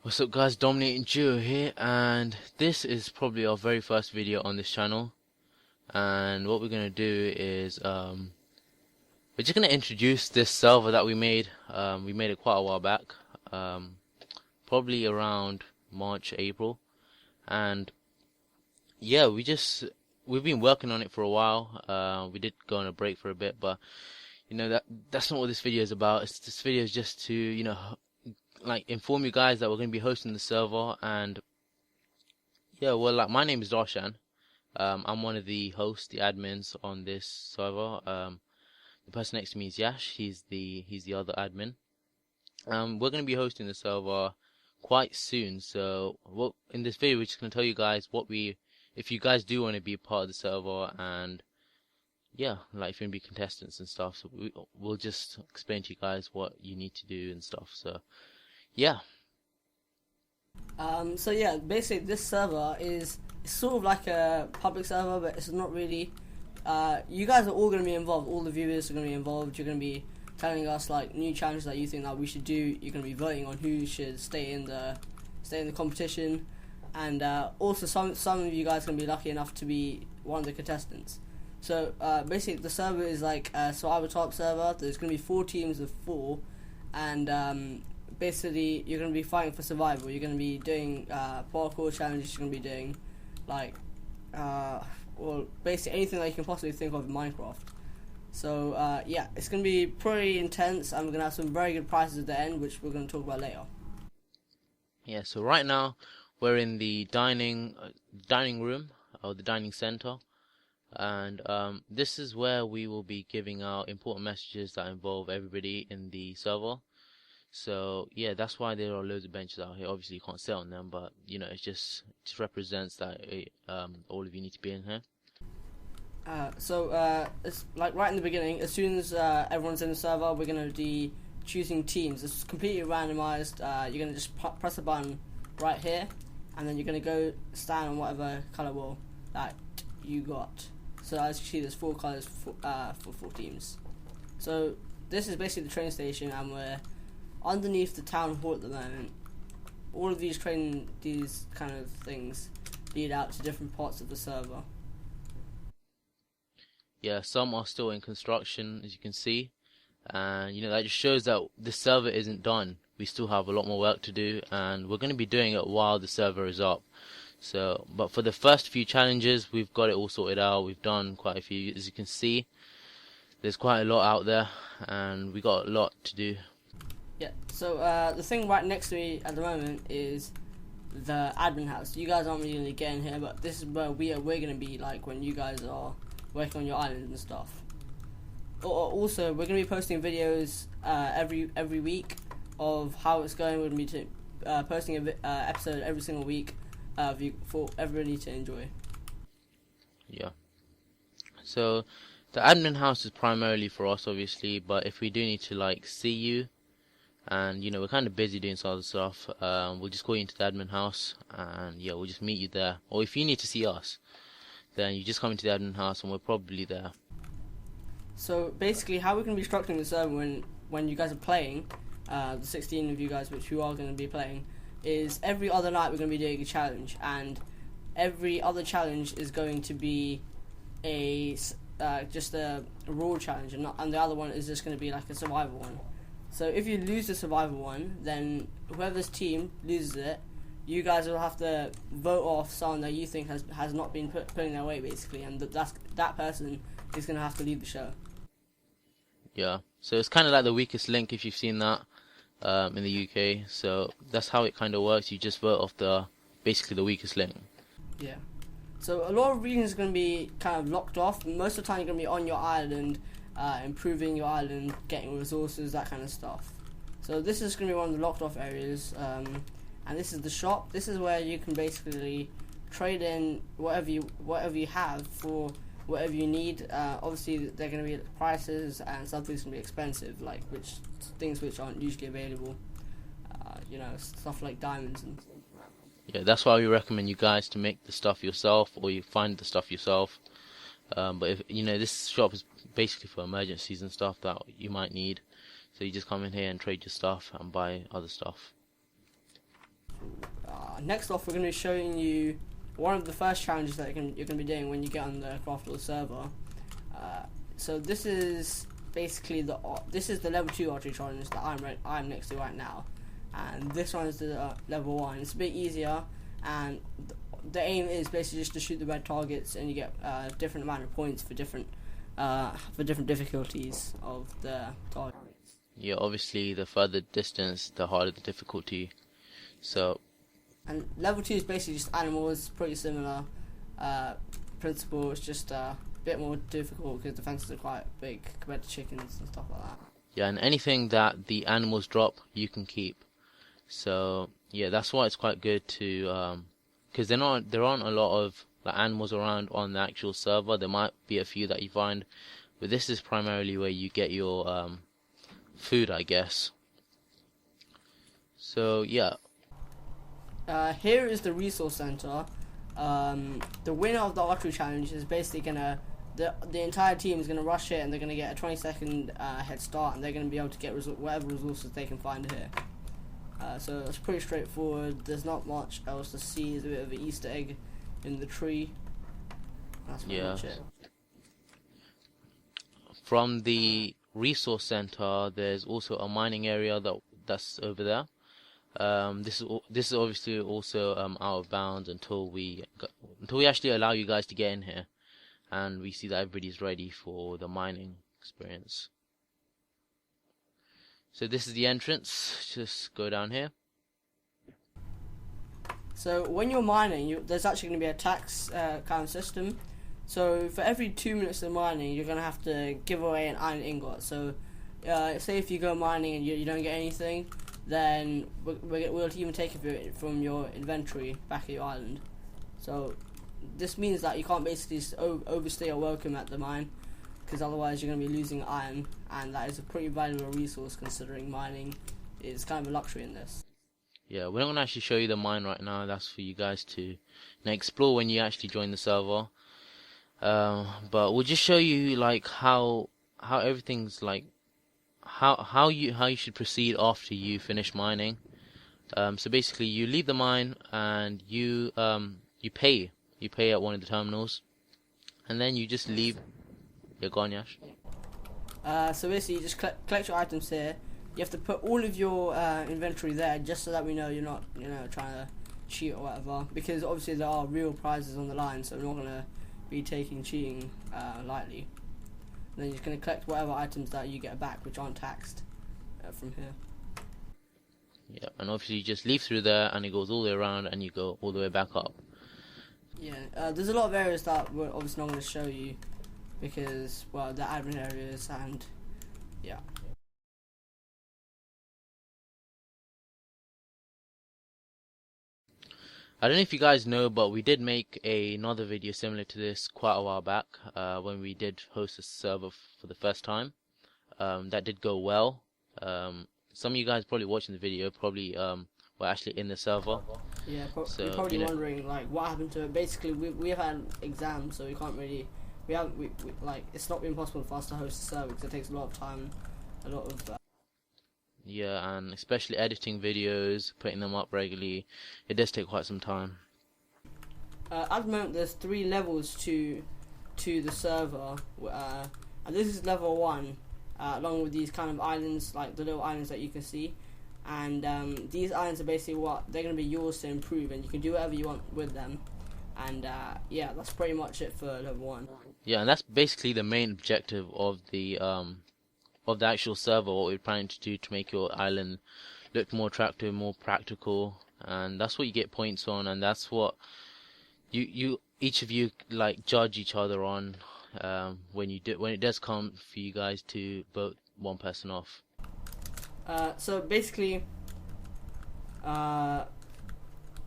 What's up guys, Dominating Duo here, and this is probably our very first video on this channel. And what we're going to do is we're just going to introduce this server that we made. We made it quite a while back, probably around March, April. And yeah, we've been working on it for a while. We did go on a break for a bit, but you know that's not what this video is about. This video is just to, you know, like inform you guys that we're going to be hosting the server. And yeah, well, like, my name is Darshan. I'm one of the hosts, the admins on this server. The person next to me is Yash. He's the other admin. We're going to be hosting the server quite soon. So in this video we're just going to tell you guys if you guys do want to be part of the server, and yeah, like if you're going to be contestants and stuff. So we'll just explain to you guys what you need to do and stuff. So yeah. So yeah, basically this server is sort of like a public server, but it's not really. You guys are all going to be involved. All the viewers are going to be involved. You're going to be telling us like new challenges that you think that we should do. You're going to be voting on who should stay in the competition, and also some of you guys are going to be lucky enough to be one of the contestants. So basically the server is like a survival type server. There's going to be 4 teams of 4, and basically you're going to be fighting for survival. You're going to be doing parkour challenges. You're going to be doing like well, basically anything that you can possibly think of in Minecraft. So yeah, it's going to be pretty intense, and we're going to have some very good prizes at the end, which we're going to talk about later. Yeah, so right now we're in the dining room, or the dining center, and this is where we will be giving out important messages that involve everybody in the server. So yeah, that's why there are loads of benches out here. Obviously you can't sit on them, but you know, it just represents that all of you need to be in here. So it's like right in the beginning, as soon as everyone's in the server, we're going to be choosing teams. It's completely randomized. You're going to just press a button right here, and then you're going to go stand on whatever color wall that you got. So as you see, there's 4 colors for 4 teams. So this is basically the train station, and we're underneath the town hall at the moment. All of these kind of things lead out to different parts of the server. Yeah, some are still in construction, as you can see, and you know, that just shows that the server isn't done. We still have a lot more work to do, and we're going to be doing it while the server is up. So, but for the first few challenges, we've got it all sorted out. We've done quite a few, as you can see. There's quite a lot out there, and we got a lot to do. Yeah, so the thing right next to me at the moment is the admin house. You guys aren't really going to get in here, but this is where we're going to be like when you guys are working on your island and stuff. Also, we're going to be posting videos every week of how it's going. We're going to be posting an episode every single week for everybody to enjoy. Yeah. So the admin house is primarily for us, obviously, but if we do need to like see you, and you know, we're kind of busy doing some other stuff, we'll just call you into the admin house, and yeah, we'll just meet you there. Or if you need to see us, then you just come into the admin house and we're probably there. So basically how we're going to be structuring the server when you guys are playing, the 16 of you guys which you are going to be playing, is every other night we're going to be doing a challenge, and every other challenge is going to be just a raw challenge, and the other one is just going to be like a survival one. So if you lose the survival one, then whoever's team loses it, you guys will have to vote off someone that you think has not been putting their weight, basically, and that person is going to have to leave the show. Yeah, so it's kind of like the weakest link, if you've seen that in the UK. So that's how it kind of works. You just vote off basically the weakest link. Yeah. So a lot of regions are going to be kind of locked off. Most of the time you're going to be on your island, improving your island, getting resources, that kind of stuff. So this is going to be one of the locked off areas, and this is the shop. This is where you can basically trade in whatever you have for whatever you need. Obviously they're going to be prices, and some things can be expensive, like things which aren't usually available. You know, stuff like diamonds and. Yeah, that's why we recommend you guys to make the stuff yourself, or you find the stuff yourself. But if you know, this shop is basically for emergencies and stuff that you might need. So you just come in here and trade your stuff and buy other stuff. Next off, we're going to be showing you one of the first challenges that you're going to be doing when you get on the Craftable server. So this is basically the level 2 archery challenge that I'm next to right now, and this one is the level 1. It's a bit easier, and the aim is basically just to shoot the red targets, and you get a different amount of points for different difficulties of the targets. Yeah, obviously the further distance, the harder the difficulty. So. And level 2 is basically just animals, pretty similar principle. It's just a bit more difficult because the fences are quite big compared to chickens and stuff like that. Yeah, and anything that the animals drop, you can keep. So yeah, that's why it's quite good to, because there aren't a lot of like animals around on the actual server. There might be a few that you find, but this is primarily where you get your food, I guess. So yeah. Here is the resource center. The winner of the archery challenge is basically gonna the entire team is gonna rush it, and they're gonna get a 20-second head start, and they're gonna be able to get whatever resources they can find here. So it's pretty straightforward. There's not much else to see. There's a bit of an Easter egg in the tree. That's pretty much it. From the resource center, there's also a mining area that's over there. This is obviously also out of bounds until we actually allow you guys to get in here, and we see that everybody's ready for the mining experience. So this is the entrance. Just go down here. So when you're mining, there's actually going to be a tax kind of system. So for every 2 minutes of mining, you're going to have to give away an iron ingot. So say if you go mining and you don't get anything, then we'll even take it from your inventory back at your island. So this means that you can't basically overstay your welcome at the mine, because otherwise you're going to be losing iron, and that is a pretty valuable resource considering mining is kind of a luxury in this. Yeah, we're not going to actually show you the mine right now. That's for you guys to explore when you actually join the server. But we'll just show you like how everything's like how you should proceed after you finish mining. So basically, you leave the mine and you pay at one of the terminals, and then you just leave. You're gone, Yash. So basically, you just collect your items here. You have to put all of your inventory there, just so that we know you're not trying to cheat or whatever. Because obviously there are real prizes on the line, so we're not gonna be taking cheating lightly. And then you're just going to collect whatever items that you get back, which aren't taxed from here. Yeah, and obviously you just leave through there, and it goes all the way around, and you go all the way back up. Yeah, there's a lot of areas that we're obviously not going to show you, because, well, they're admin areas, and yeah. I don't know if you guys know, but we did make another video similar to this quite a while back, when we did host a server for the first time. That did go well. Some of you guys probably watching the video probably were actually in the server. Yeah, so, you're probably wondering like what happened to it. Basically, we've had exams, so we can't really like it's not been possible for us to host a server because it takes a lot of time, a lot of. Yeah, and especially editing videos, putting them up regularly, it does take quite some time. At the moment, there's 3 levels to the server, and this is level 1, along with these kind of islands, like the little islands that you can see. And these islands are basically they're going to be yours to improve, and you can do whatever you want with them. And yeah, that's pretty much it for level 1. Yeah, and that's basically the main objective of the actual server, what we're planning to do to make your island look more attractive, more practical, and that's what you get points on, and that's what each of you like judge each other on when it does come for you guys to vote one person off. So basically,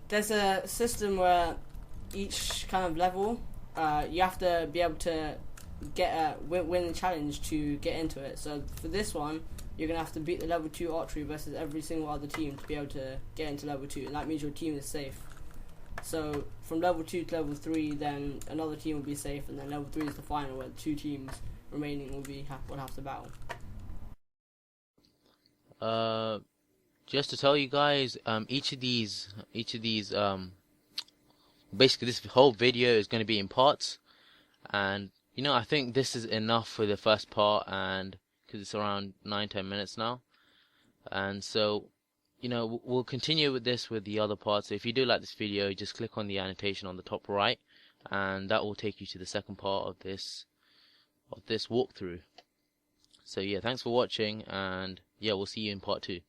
there's a system where each kind of level you have to be able to win the challenge to get into it. So for this one, you're gonna have to beat the level 2 archery versus every single other team to be able to get into level 2, and that means your team is safe. So from level 2 to level 3, then another team will be safe, and then level 3 is the final, where the 2 teams remaining will have to battle. just to tell you guys, each of these, basically this whole video is going to be in parts, and I think this is enough for the first part, and because it's around 9-10 minutes now, and so we'll continue with this with the other parts. So if you do like this video, just click on the annotation on the top right, and that will take you to the second part of this walkthrough. So yeah, thanks for watching, and yeah, we'll see you in part 2.